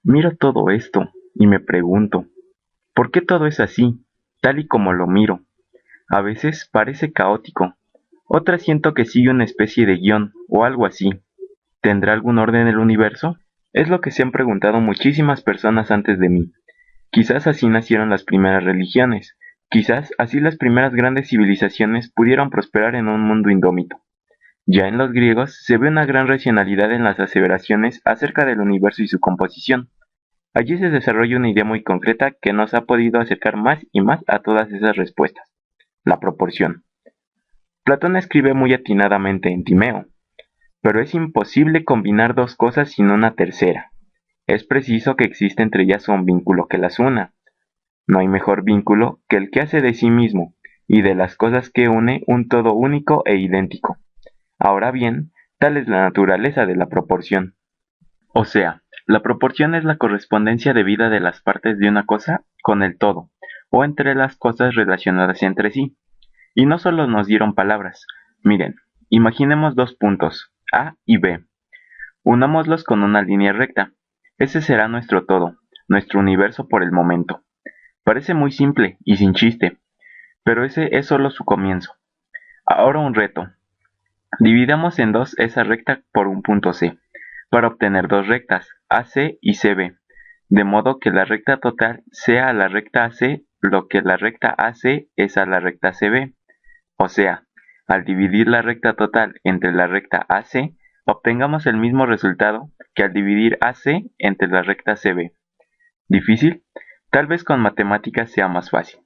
Miro todo esto y me pregunto, ¿por qué todo es así, tal y como lo miro? A veces parece caótico, otras siento que sigue una especie de guión o algo así. ¿Tendrá algún orden el universo? Es lo que se han preguntado muchísimas personas antes de mí. Quizás así nacieron las primeras religiones, quizás así las primeras grandes civilizaciones pudieron prosperar en un mundo indómito. Ya en los griegos se ve una gran racionalidad en las aseveraciones acerca del universo y su composición. Allí se desarrolla una idea muy concreta que nos ha podido acercar más y más a todas esas respuestas: la proporción. Platón escribe muy atinadamente en Timeo, pero es imposible combinar dos cosas sin una tercera. Es preciso que exista entre ellas un vínculo que las una. No hay mejor vínculo que el que hace de sí mismo y de las cosas que une un todo único e idéntico. Ahora bien, tal es la naturaleza de la proporción. O sea, la proporción es la correspondencia debida de las partes de una cosa con el todo, o entre las cosas relacionadas entre sí. Y no solo nos dieron palabras. Miren, imaginemos dos puntos, A y B. Unámoslos con una línea recta. Ese será nuestro todo, nuestro universo por el momento. Parece muy simple y sin chiste, pero ese es solo su comienzo. Ahora un reto. Dividamos en dos esa recta por un punto C, para obtener dos rectas, AC y CB, de modo que la recta total sea a la recta AC lo que la recta AC es a la recta CB. O sea, al dividir la recta total entre la recta AC, obtengamos el mismo resultado que al dividir AC entre la recta CB. ¿Difícil? Tal vez con matemáticas sea más fácil.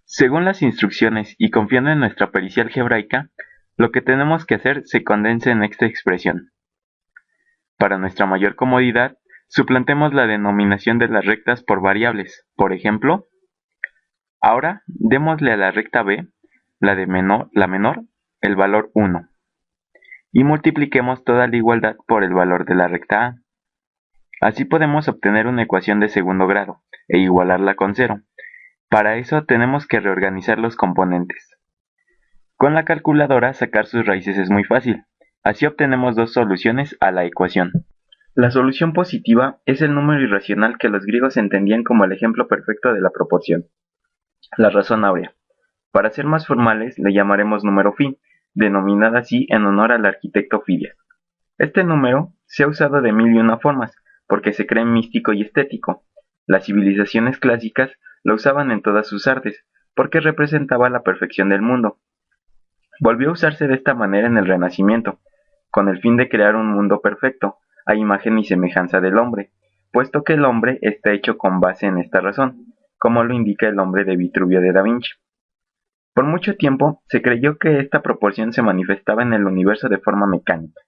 Según las instrucciones y confiando en nuestra pericia algebraica, lo que tenemos que hacer se condensa en esta expresión. Para nuestra mayor comodidad, suplantemos la denominación de las rectas por variables. Por ejemplo, ahora démosle a la recta b, la menor, el valor 1, y multipliquemos toda la igualdad por el valor de la recta a. Así podemos obtener una ecuación de segundo grado e igualarla con cero. Para eso tenemos que reorganizar los componentes. Con la calculadora sacar sus raíces es muy fácil. Así obtenemos dos soluciones a la ecuación. La solución positiva es el número irracional que los griegos entendían como el ejemplo perfecto de la proporción, la razón áurea. Para ser más formales, le llamaremos número phi, denominada así en honor al arquitecto Fidias. Este número se ha usado de mil y una formas, porque se cree místico y estético. Las civilizaciones clásicas lo usaban en todas sus artes, porque representaba la perfección del mundo. Volvió a usarse de esta manera en el Renacimiento, con el fin de crear un mundo perfecto, a imagen y semejanza del hombre, puesto que el hombre está hecho con base en esta razón, como lo indica el hombre de Vitruvio de Da Vinci. Por mucho tiempo se creyó que esta proporción se manifestaba en el universo de forma mecánica,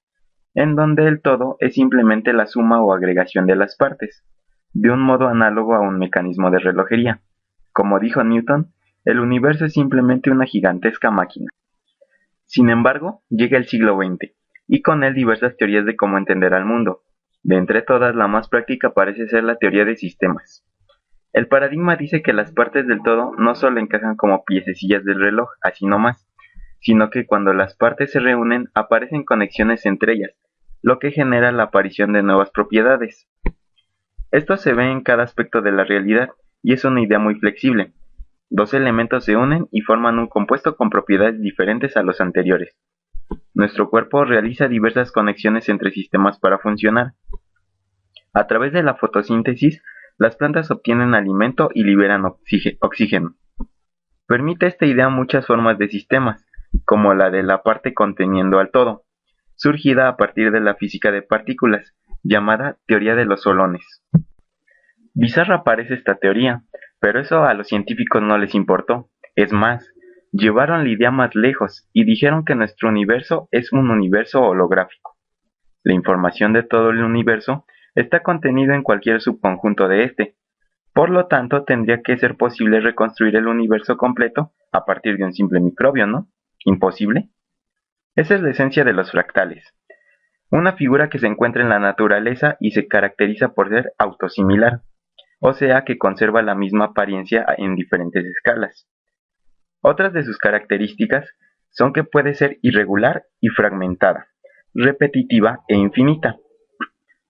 en donde el todo es simplemente la suma o agregación de las partes, de un modo análogo a un mecanismo de relojería. Como dijo Newton, el universo es simplemente una gigantesca máquina. Sin embargo, llega el siglo XX, y con él diversas teorías de cómo entender al mundo. De entre todas, la más práctica parece ser la teoría de sistemas. El paradigma dice que las partes del todo no solo encajan como piececillas del reloj, así nomás, sino que cuando las partes se reúnen aparecen conexiones entre ellas, lo que genera la aparición de nuevas propiedades. Esto se ve en cada aspecto de la realidad, y es una idea muy flexible. Dos elementos se unen y forman un compuesto con propiedades diferentes a los anteriores. Nuestro cuerpo realiza diversas conexiones entre sistemas para funcionar. A través de la fotosíntesis, las plantas obtienen alimento y liberan oxígeno. Permite esta idea muchas formas de sistemas, como la de la parte conteniendo al todo, surgida a partir de la física de partículas, llamada teoría de los solones. Bizarra parece esta teoría, pero eso a los científicos no les importó. Es más, llevaron la idea más lejos y dijeron que nuestro universo es un universo holográfico. La información de todo el universo está contenida en cualquier subconjunto de este. Por lo tanto, tendría que ser posible reconstruir el universo completo a partir de un simple microbio, ¿no? ¿Imposible? Esa es la esencia de los fractales. Una figura que se encuentra en la naturaleza y se caracteriza por ser autosimilar, o sea que conserva la misma apariencia en diferentes escalas. Otras de sus características son que puede ser irregular y fragmentada, repetitiva e infinita.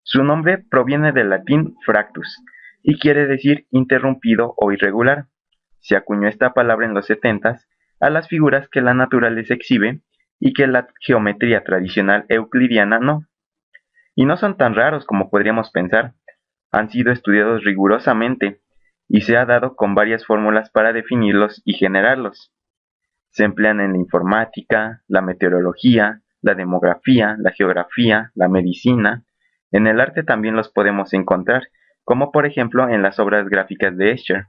Su nombre proviene del latín fractus y quiere decir interrumpido o irregular. Se acuñó esta palabra en los setentas a las figuras que la naturaleza exhibe y que la geometría tradicional euclidiana no. Y no son tan raros como podríamos pensar. Han sido estudiados rigurosamente y se ha dado con varias fórmulas para definirlos y generarlos. Se emplean en la informática, la meteorología, la demografía, la geografía, la medicina. En el arte también los podemos encontrar, como por ejemplo en las obras gráficas de Escher.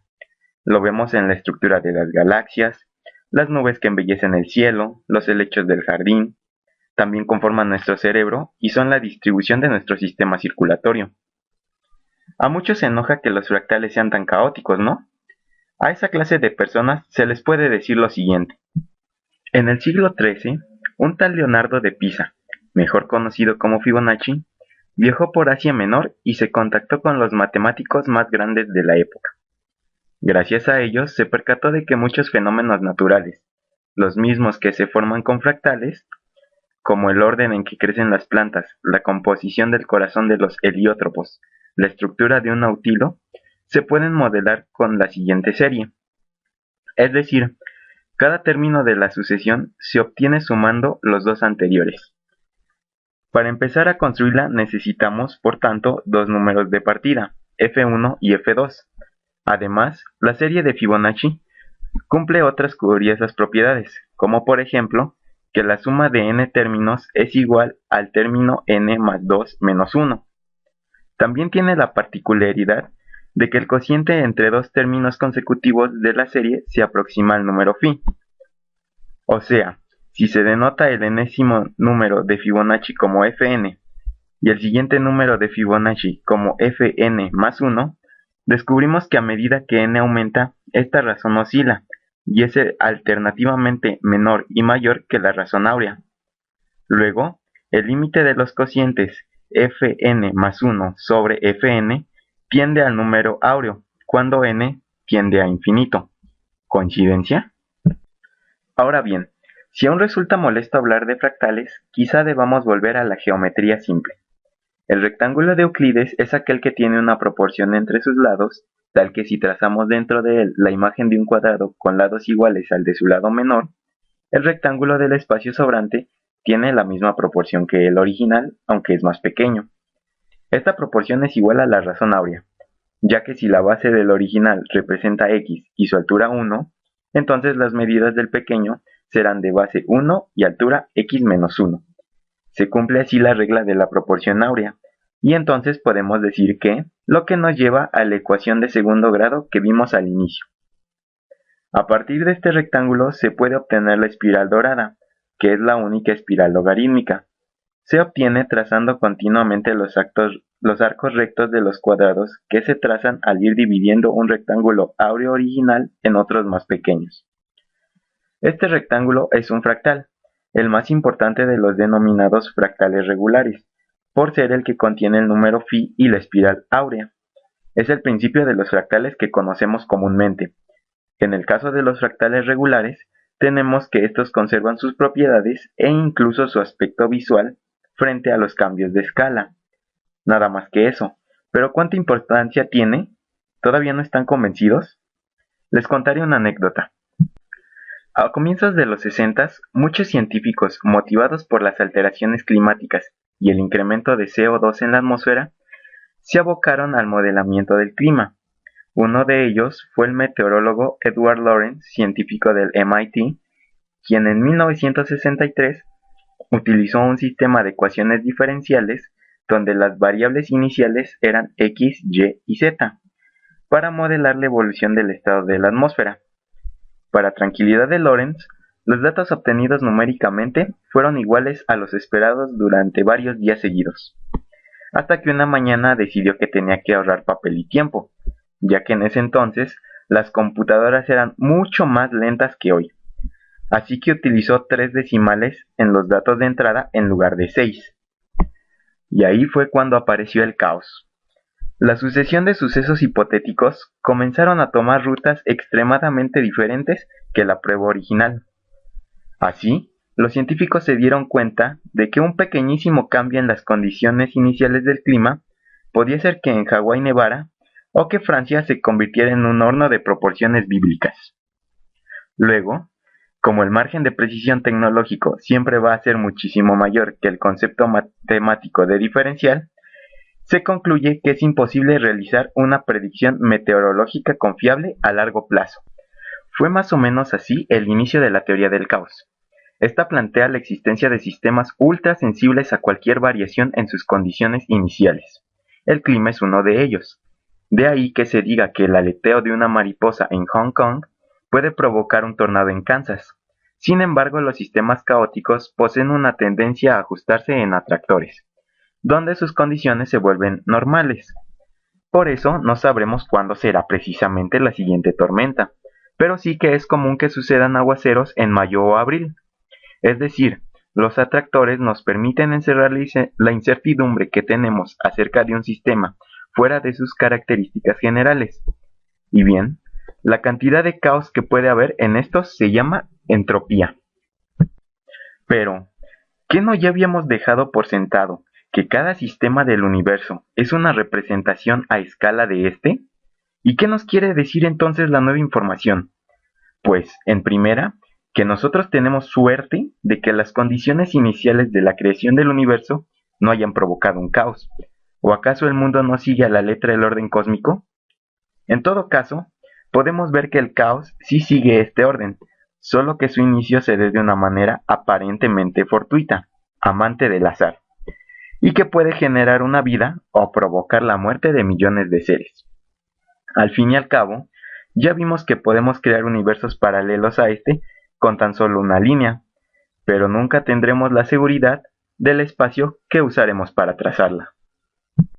Lo vemos en la estructura de las galaxias, las nubes que embellecen el cielo, los helechos del jardín. También conforman nuestro cerebro y son la distribución de nuestro sistema circulatorio. A muchos se enoja que los fractales sean tan caóticos, ¿no? A esa clase de personas se les puede decir lo siguiente. En el siglo XIII, un tal Leonardo de Pisa, mejor conocido como Fibonacci, viajó por Asia Menor y se contactó con los matemáticos más grandes de la época. Gracias a ellos se percató de que muchos fenómenos naturales, los mismos que se forman con fractales, como el orden en que crecen las plantas, la composición del corazón de los heliótropos, la estructura de un nautilo, se pueden modelar con la siguiente serie. Es decir, cada término de la sucesión se obtiene sumando los dos anteriores. Para empezar a construirla necesitamos, por tanto, dos números de partida, f1 y f2. Además, la serie de Fibonacci cumple otras curiosas propiedades, como por ejemplo, que la suma de n términos es igual al término n más 2 menos 1. También tiene la particularidad de que el cociente entre dos términos consecutivos de la serie se aproxima al número phi. O sea, si se denota el enésimo número de Fibonacci como fn y el siguiente número de Fibonacci como fn más 1, descubrimos que a medida que n aumenta, esta razón oscila y es alternativamente menor y mayor que la razón áurea. Luego, el límite de los cocientes fn más 1 sobre fn tiende al número áureo, cuando n tiende a infinito. ¿Coincidencia? Ahora bien, si aún resulta molesto hablar de fractales, quizá debamos volver a la geometría simple. El rectángulo de Euclides es aquel que tiene una proporción entre sus lados, tal que si trazamos dentro de él la imagen de un cuadrado con lados iguales al de su lado menor, el rectángulo del espacio sobrante tiene la misma proporción que el original, aunque es más pequeño. Esta proporción es igual a la razón áurea, ya que si la base del original representa x y su altura 1, entonces las medidas del pequeño serán de base 1 y altura x menos 1. Se cumple así la regla de la proporción áurea, y entonces podemos decir que, lo que nos lleva a la ecuación de segundo grado que vimos al inicio. A partir de este rectángulo se puede obtener la espiral dorada, que es la única espiral logarítmica. Se obtiene trazando continuamente los arcos rectos de los cuadrados que se trazan al ir dividiendo un rectángulo áureo original en otros más pequeños. Este rectángulo es un fractal, el más importante de los denominados fractales regulares, por ser el que contiene el número phi y la espiral áurea. Es el principio de los fractales que conocemos comúnmente. En el caso de los fractales regulares, tenemos que estos conservan sus propiedades e incluso su aspecto visual frente a los cambios de escala. Nada más que eso. ¿Pero cuánta importancia tiene? ¿Todavía no están convencidos? Les contaré una anécdota. A comienzos de los 60, muchos científicos, motivados por las alteraciones climáticas y el incremento de CO2 en la atmósfera, se abocaron al modelamiento del clima. Uno de ellos fue el meteorólogo Edward Lorenz, científico del MIT, quien en 1963 utilizó un sistema de ecuaciones diferenciales donde las variables iniciales eran x, y y z, para modelar la evolución del estado de la atmósfera. Para tranquilidad de Lorenz, los datos obtenidos numéricamente fueron iguales a los esperados durante varios días seguidos, hasta que una mañana decidió que tenía que ahorrar papel y tiempo, ya que en ese entonces las computadoras eran mucho más lentas que hoy. Así que utilizó 3 decimales en los datos de entrada en lugar de 6. Y ahí fue cuando apareció el caos. La sucesión de sucesos hipotéticos comenzaron a tomar rutas extremadamente diferentes que la prueba original. Así, los científicos se dieron cuenta de que un pequeñísimo cambio en las condiciones iniciales del clima podía ser que en Hawái nevara o que Francia se convirtiera en un horno de proporciones bíblicas. Luego, como el margen de precisión tecnológico siempre va a ser muchísimo mayor que el concepto matemático de diferencial, se concluye que es imposible realizar una predicción meteorológica confiable a largo plazo. Fue más o menos así el inicio de la teoría del caos. Esta plantea la existencia de sistemas ultra sensibles a cualquier variación en sus condiciones iniciales. El clima es uno de ellos. De ahí que se diga que el aleteo de una mariposa en Hong Kong puede provocar un tornado en Kansas. Sin embargo, los sistemas caóticos poseen una tendencia a ajustarse en atractores, donde sus condiciones se vuelven normales. Por eso no sabremos cuándo será precisamente la siguiente tormenta, pero sí que es común que sucedan aguaceros en mayo o abril. Es decir, los atractores nos permiten encerrar la incertidumbre que tenemos acerca de un sistema fuera de sus características generales. Y bien, la cantidad de caos que puede haber en estos se llama entropía. Pero, ¿qué no ya habíamos dejado por sentado que cada sistema del universo es una representación a escala de este? ¿Y qué nos quiere decir entonces la nueva información? Pues, en primera, que nosotros tenemos suerte de que las condiciones iniciales de la creación del universo no hayan provocado un caos. ¿O acaso el mundo no sigue a la letra del orden cósmico? En todo caso, podemos ver que el caos sí sigue este orden, solo que su inicio se dé de una manera aparentemente fortuita, amante del azar, y que puede generar una vida o provocar la muerte de millones de seres. Al fin y al cabo, ya vimos que podemos crear universos paralelos a este con tan solo una línea, pero nunca tendremos la seguridad del espacio que usaremos para trazarla.